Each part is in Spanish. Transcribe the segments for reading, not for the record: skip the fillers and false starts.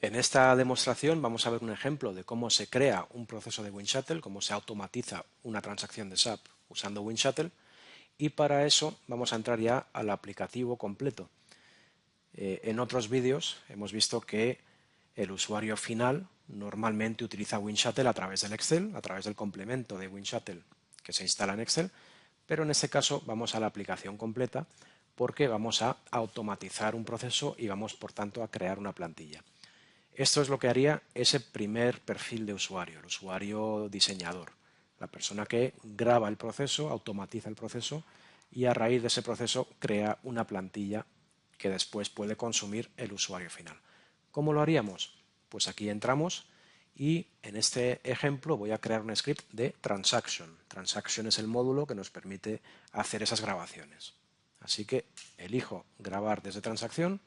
En esta demostración vamos a ver un ejemplo de cómo se crea un proceso de WinShuttle, cómo se automatiza una transacción de SAP usando WinShuttle, y para eso vamos a entrar ya al aplicativo completo. En otros vídeos hemos visto que el usuario final normalmente utiliza WinShuttle a través del Excel, a través del complemento de WinShuttle que se instala en Excel, pero en este caso vamos a la aplicación completa porque vamos a automatizar un proceso y vamos por tanto a crear una plantilla. Esto es lo que haría ese primer perfil de usuario, el usuario diseñador, la persona que graba el proceso, automatiza el proceso y a raíz de ese proceso crea una plantilla que después puede consumir el usuario final. ¿Cómo lo haríamos? Pues aquí entramos y en este ejemplo voy a crear un script de transaction. Transaction es el módulo que nos permite hacer esas grabaciones. Así que elijo grabar desde transacción.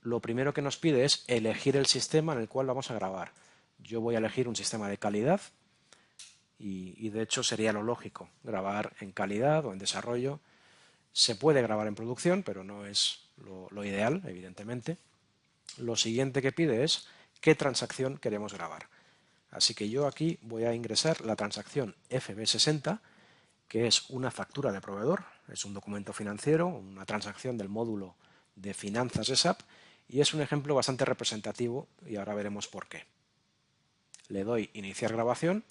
Lo primero que nos pide es elegir el sistema en el cual vamos a grabar. Yo voy a elegir un sistema de calidad y de hecho sería lo lógico, grabar en calidad o en desarrollo. Se puede grabar en producción, pero no es lo ideal, evidentemente. Lo siguiente que pide es qué transacción queremos grabar. Así que yo aquí voy a ingresar la transacción FB60, que es una factura de proveedor, es un documento financiero, una transacción del módulo de finanzas de SAP, y es un ejemplo bastante representativo y ahora veremos por qué. Le doy iniciar grabación.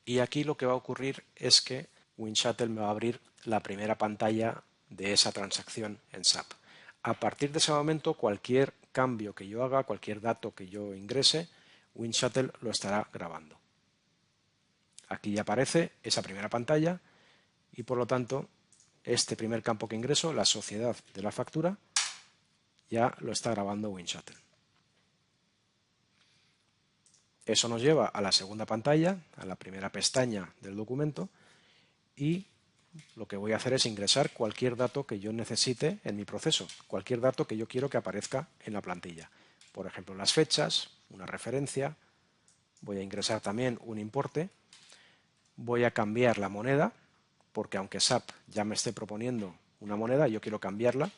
Y aquí lo que va a ocurrir es que WinShuttle me va a abrir la primera pantalla de esa transacción en SAP. A partir de ese momento, cualquier cambio que yo haga, cualquier dato que yo ingrese, WinShuttle lo estará grabando. Aquí ya aparece esa primera pantalla y por lo tanto este primer campo que ingreso, la sociedad de la factura, ya lo está grabando WinShuttle. Eso nos lleva a la segunda pantalla, a la primera pestaña del documento, y lo que voy a hacer es ingresar cualquier dato que yo necesite en mi proceso, cualquier dato que yo quiero que aparezca en la plantilla. Por ejemplo, las fechas, una referencia, voy a ingresar también un importe, voy a cambiar la moneda, porque aunque SAP ya me esté proponiendo una moneda, yo quiero cambiarla,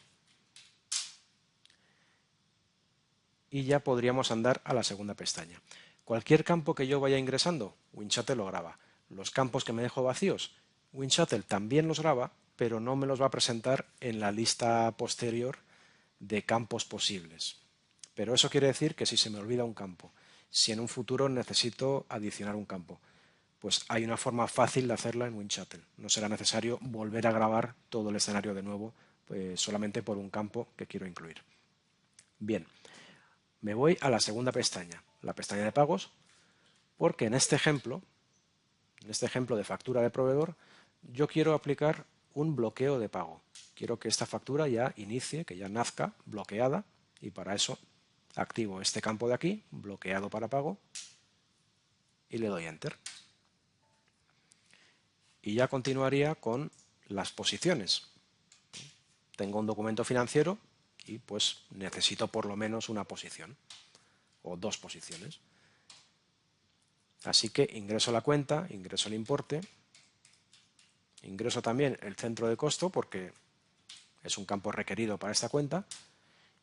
y ya podríamos andar a la segunda pestaña. Cualquier campo que yo vaya ingresando, WinShuttle lo graba. Los campos que me dejo vacíos, WinShuttle también los graba, pero no me los va a presentar en la lista posterior de campos posibles. Pero eso quiere decir que si se me olvida un campo, si en un futuro necesito adicionar un campo, pues hay una forma fácil de hacerla en WinShuttle. No será necesario volver a grabar todo el escenario de nuevo, pues solamente por un campo que quiero incluir. Bien, me voy a la segunda pestaña, la pestaña de pagos, porque en este ejemplo de factura de proveedor, yo quiero aplicar un bloqueo de pago. Quiero que esta factura ya inicie, que ya nazca bloqueada, y para eso activo este campo de aquí, bloqueado para pago, y le doy Enter. Y ya continuaría con las posiciones. Tengo un documento financiero y pues necesito por lo menos una posición o dos posiciones. Así que ingreso la cuenta, ingreso el importe, ingreso también el centro de costo porque es un campo requerido para esta cuenta,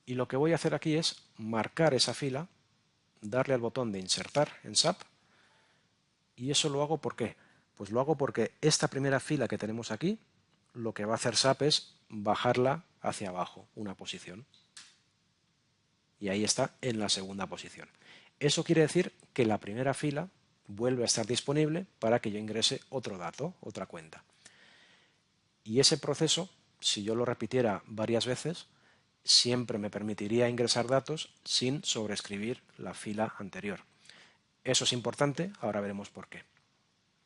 y lo que voy a hacer aquí es marcar esa fila, darle al botón de insertar en SAP, y eso lo hago ¿por qué? Pues lo hago porque esta primera fila que tenemos aquí, lo que va a hacer SAP es bajarla hacia abajo, una posición. Y ahí está en la segunda posición. Eso quiere decir que la primera fila vuelve a estar disponible para que yo ingrese otro dato, otra cuenta. Y ese proceso, si yo lo repitiera varias veces, siempre me permitiría ingresar datos sin sobreescribir la fila anterior. Eso es importante, ahora veremos por qué.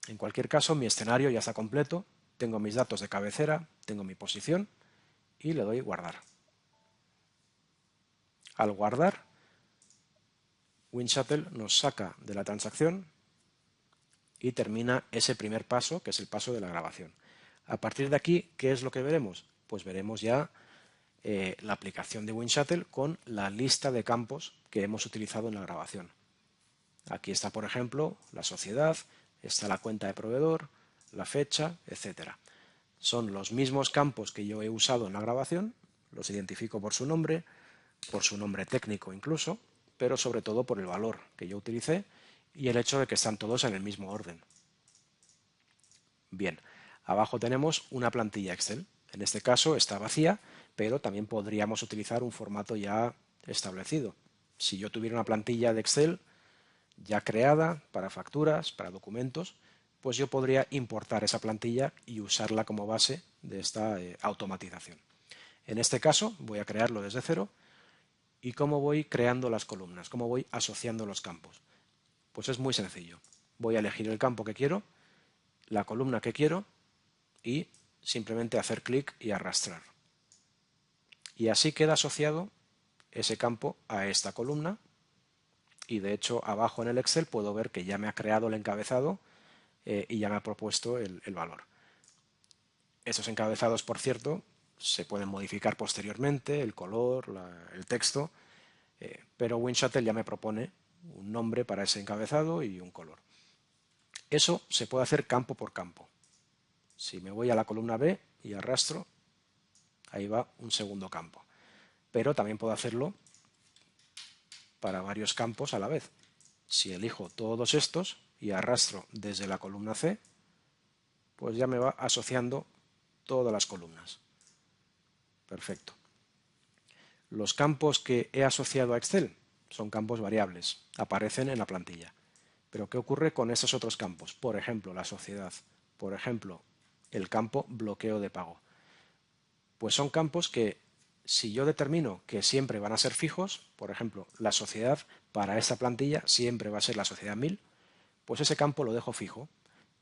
En cualquier caso, mi escenario ya está completo, tengo mis datos de cabecera, tengo mi posición y le doy guardar. Al guardar, WinShuttle nos saca de la transacción y termina ese primer paso, que es el paso de la grabación. A partir de aquí, ¿qué es lo que veremos? Pues veremos ya la aplicación de WinShuttle con la lista de campos que hemos utilizado en la grabación. Aquí está, por ejemplo, la sociedad, está la cuenta de proveedor, la fecha, etc. son los mismos campos que yo he usado en la grabación, los identifico por su nombre técnico incluso, pero sobre todo por el valor que yo utilicé y el hecho de que están todos en el mismo orden. Bien, abajo tenemos una plantilla Excel. En este caso está vacía, pero también podríamos utilizar un formato ya establecido. Si yo tuviera una plantilla de Excel ya creada para facturas, para documentos, pues yo podría importar esa plantilla y usarla como base de esta automatización. En este caso voy a crearlo desde cero. ¿Y cómo voy creando las columnas? ¿Cómo voy asociando los campos? Pues es muy sencillo. Voy a elegir el campo que quiero, la columna que quiero y simplemente hacer clic y arrastrar. Y así queda asociado ese campo a esta columna y de hecho abajo en el Excel puedo ver que ya me ha creado el encabezado y ya me ha propuesto el valor. Estos encabezados, por cierto, se pueden modificar posteriormente, el color, el texto, pero Windshuttle ya me propone un nombre para ese encabezado y un color. Eso se puede hacer campo por campo. Si me voy a la columna B y arrastro, ahí va un segundo campo. Pero también puedo hacerlo para varios campos a la vez. Si elijo todos estos y arrastro desde la columna C, pues ya me va asociando todas las columnas. Perfecto. Los campos que he asociado a Excel son campos variables, aparecen en la plantilla. Pero ¿qué ocurre con esos otros campos? Por ejemplo, la sociedad, por ejemplo, el campo bloqueo de pago. Pues son campos que si yo determino que siempre van a ser fijos, por ejemplo, la sociedad para esta plantilla siempre va a ser la sociedad 1000, pues ese campo lo dejo fijo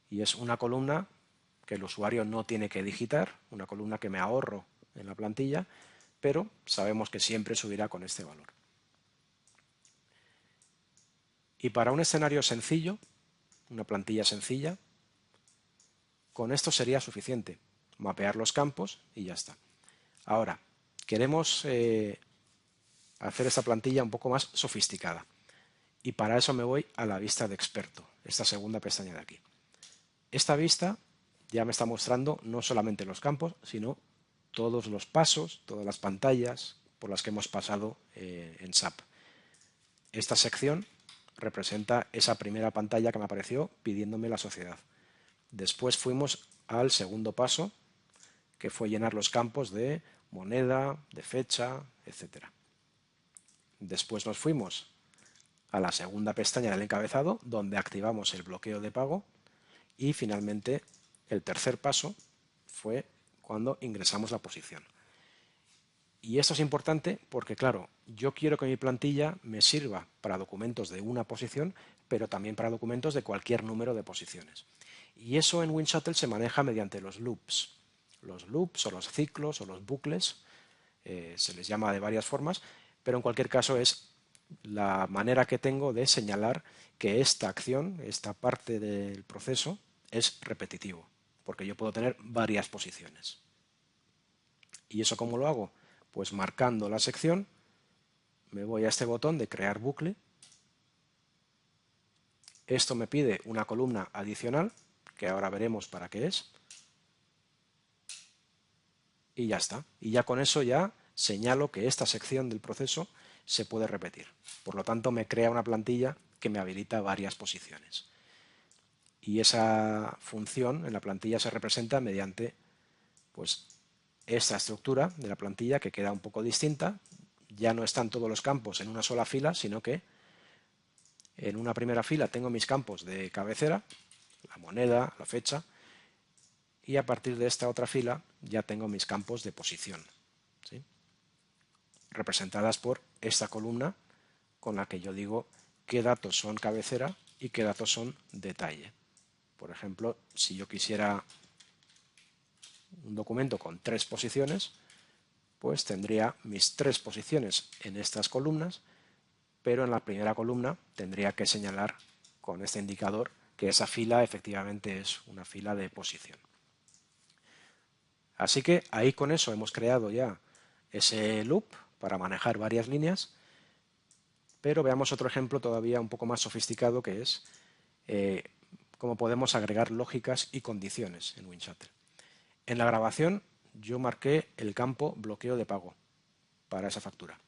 y es una columna que el usuario no tiene que digitar, una columna que me ahorro en la plantilla, pero sabemos que siempre subirá con este valor. Y para un escenario sencillo, una plantilla sencilla, con esto sería suficiente. Mapear los campos y ya está. Ahora, queremos hacer esta plantilla un poco más sofisticada. Y para eso me voy a la vista de experto, esta segunda pestaña de aquí. Esta vista ya me está mostrando no solamente los campos, sino todos los pasos, todas las pantallas por las que hemos pasado en SAP. Esta sección representa esa primera pantalla que me apareció pidiéndome la sociedad. Después fuimos al segundo paso, que fue llenar los campos de moneda, de fecha, etc. Después nos fuimos a la segunda pestaña del encabezado, donde activamos el bloqueo de pago. Y finalmente, el tercer paso fue cuando ingresamos la posición. Y esto es importante porque, claro, yo quiero que mi plantilla me sirva para documentos de una posición, pero también para documentos de cualquier número de posiciones. Y eso en Windshuttle se maneja mediante los loops. Los loops o los ciclos o los bucles, se les llama de varias formas, pero en cualquier caso es la manera que tengo de señalar que esta acción, esta parte del proceso, es repetitivo, porque yo puedo tener varias posiciones. ¿Y eso cómo lo hago? Pues marcando la sección, me voy a este botón de crear bucle. Esto me pide una columna adicional, que ahora veremos para qué es. Y ya está. Y ya con eso ya señalo que esta sección del proceso se puede repetir. Por lo tanto, me crea una plantilla que me habilita varias posiciones. Y esa función en la plantilla se representa mediante pues, esta estructura de la plantilla que queda un poco distinta. Ya no están todos los campos en una sola fila, sino que en una primera fila tengo mis campos de cabecera, la moneda, la fecha, y a partir de esta otra fila ya tengo mis campos de posición, ¿sí? Representadas por esta columna con la que yo digo qué datos son cabecera y qué datos son detalle. Por ejemplo, si yo quisiera un documento con 3 posiciones, pues tendría mis 3 posiciones en estas columnas, pero en la primera columna tendría que señalar con este indicador que esa fila efectivamente es una fila de posición. Así que ahí con eso hemos creado ya ese loop para manejar varias líneas, pero veamos otro ejemplo todavía un poco más sofisticado, que es cómo podemos agregar lógicas y condiciones en Windshuttle. En la grabación yo marqué el campo bloqueo de pago para esa factura.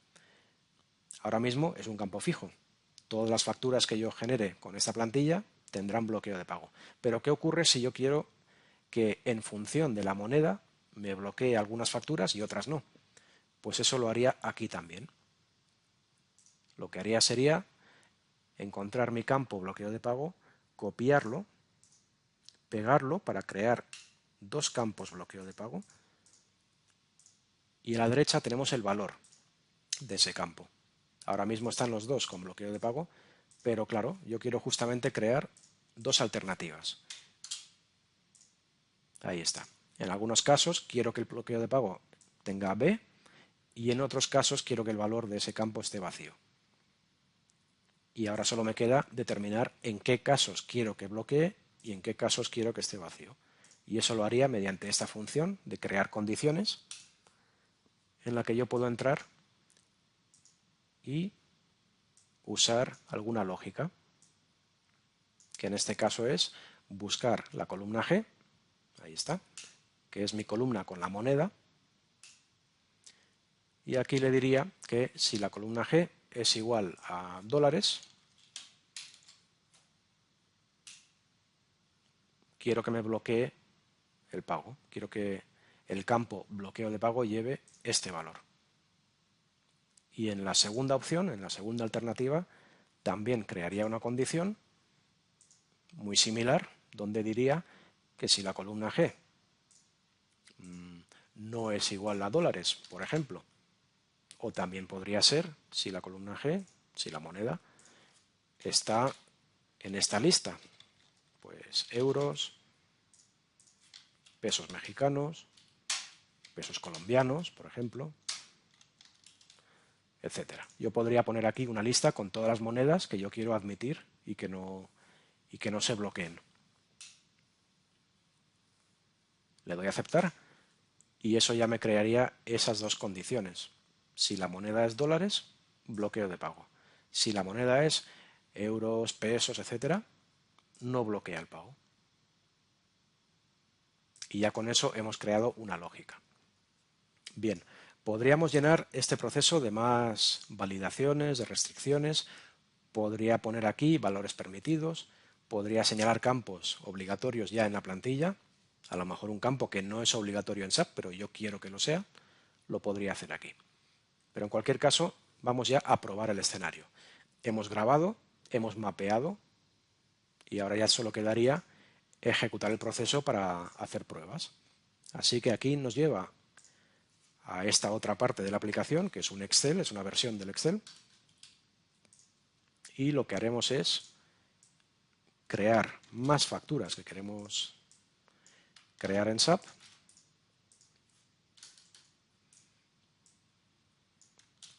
Ahora mismo es un campo fijo. Todas las facturas que yo genere con esta plantilla tendrán bloqueo de pago. Pero ¿qué ocurre si yo quiero que en función de la moneda me bloquee algunas facturas y otras no? Pues eso lo haría aquí también. Lo que haría sería encontrar mi campo bloqueo de pago, copiarlo, pegarlo para crear dos campos bloqueo de pago y a la derecha tenemos el valor de ese campo. Ahora mismo están los dos con bloqueo de pago, pero claro, yo quiero justamente crear dos alternativas. Ahí está. En algunos casos quiero que el bloqueo de pago tenga B y en otros casos quiero que el valor de ese campo esté vacío. Y ahora solo me queda determinar en qué casos quiero que bloquee y en qué casos quiero que esté vacío. Y eso lo haría mediante esta función de crear condiciones en la que yo puedo entrar y usar alguna lógica, que en este caso es buscar la columna G, ahí está, que es mi columna con la moneda, y aquí le diría que si la columna G es igual a dólares, quiero que me bloquee el pago, quiero que el campo bloqueo de pago lleve este valor. Y en la segunda opción, en la segunda alternativa, también crearía una condición muy similar, donde diría que si la columna G no es igual a dólares, por ejemplo, o también podría ser si la columna G, si la moneda, está en esta lista, pues euros, pesos mexicanos, pesos colombianos, por ejemplo, etcétera. Yo podría poner aquí una lista con todas las monedas que yo quiero admitir y que no se bloqueen. Le doy a aceptar y eso ya me crearía esas dos condiciones. Si la moneda es dólares, bloqueo de pago. Si la moneda es euros, pesos, etcétera, no bloquea el pago. Y ya con eso hemos creado una lógica. Bien, podríamos llenar este proceso de más validaciones, de restricciones. Podría poner aquí valores permitidos, podría señalar campos obligatorios ya en la plantilla, a lo mejor un campo que no es obligatorio en SAP, pero yo quiero que lo sea, lo podría hacer aquí. Pero en cualquier caso, vamos ya a probar el escenario. Hemos grabado, hemos mapeado y ahora ya solo quedaría ejecutar el proceso para hacer pruebas. Así que aquí nos lleva a esta otra parte de la aplicación, que es un Excel, es una versión del Excel. Y lo que haremos es crear más facturas que queremos crear en SAP.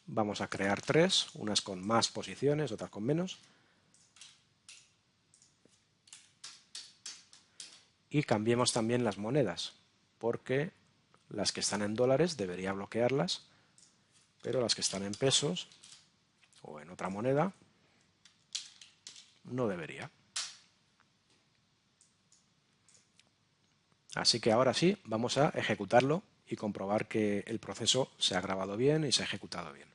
Vamos a crear tres, unas con más posiciones, otras con menos. Y cambiemos también las monedas, porque las que están en dólares debería bloquearlas, pero las que están en pesos o en otra moneda no debería. Así que ahora sí, vamos a ejecutarlo y comprobar que el proceso se ha grabado bien y se ha ejecutado bien.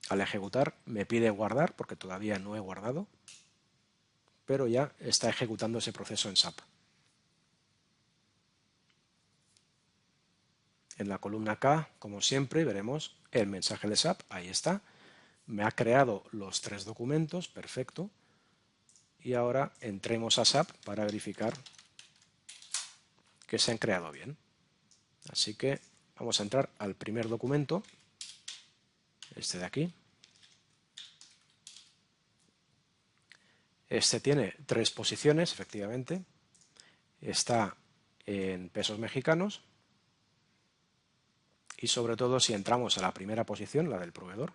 Al ejecutar me pide guardar porque todavía no he guardado, pero ya está ejecutando ese proceso en SAP. En la columna K, como siempre, veremos el mensaje de SAP, ahí está. Me ha creado los tres documentos, perfecto. Y ahora entremos a SAP para verificar que se han creado bien. Así que vamos a entrar al primer documento, este de aquí. Este tiene tres posiciones, efectivamente. Está en pesos mexicanos. Y sobre todo, si entramos a la primera posición, la del proveedor,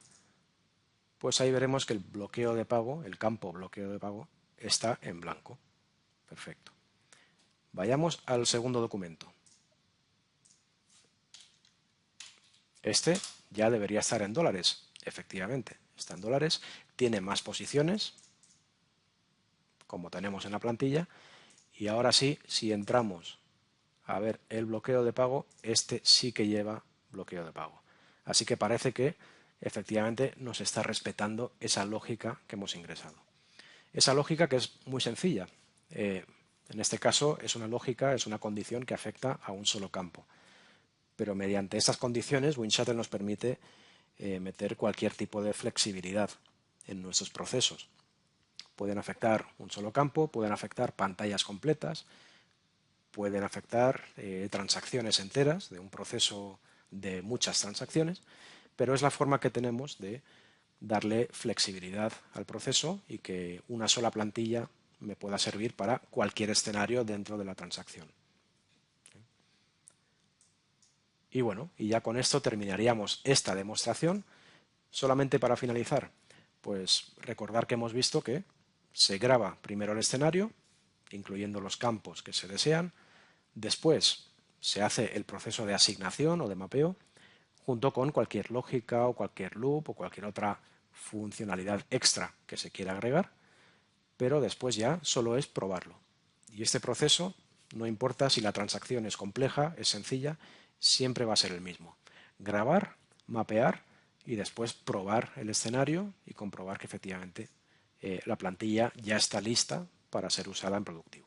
pues ahí veremos que el bloqueo de pago, el campo bloqueo de pago, está en blanco. Perfecto. Vayamos al segundo documento. Este ya debería estar en dólares, efectivamente, está en dólares, tiene más posiciones, como tenemos en la plantilla, y ahora sí, si entramos a ver el bloqueo de pago, este sí que lleva bloqueo de pago. Así que parece que efectivamente nos está respetando esa lógica que hemos ingresado. Esa lógica que es muy sencilla. En este caso es una lógica, es una condición que afecta a un solo campo. Pero mediante estas condiciones, WinShuttle nos permite meter cualquier tipo de flexibilidad en nuestros procesos. Pueden afectar un solo campo, pueden afectar pantallas completas, pueden afectar transacciones enteras de un proceso de muchas transacciones, pero es la forma que tenemos de darle flexibilidad al proceso y que una sola plantilla me pueda servir para cualquier escenario dentro de la transacción. Y bueno, y ya con esto terminaríamos esta demostración. Solamente para finalizar, pues recordar que hemos visto que se graba primero el escenario, incluyendo los campos que se desean. Después se hace el proceso de asignación o de mapeo, junto con cualquier lógica o cualquier loop o cualquier otra funcionalidad extra que se quiera agregar, pero después ya solo es probarlo. Y este proceso, no importa si la transacción es compleja, es sencilla, siempre va a ser el mismo. Grabar, mapear y después probar el escenario y comprobar que efectivamente la plantilla ya está lista para ser usada en productivo.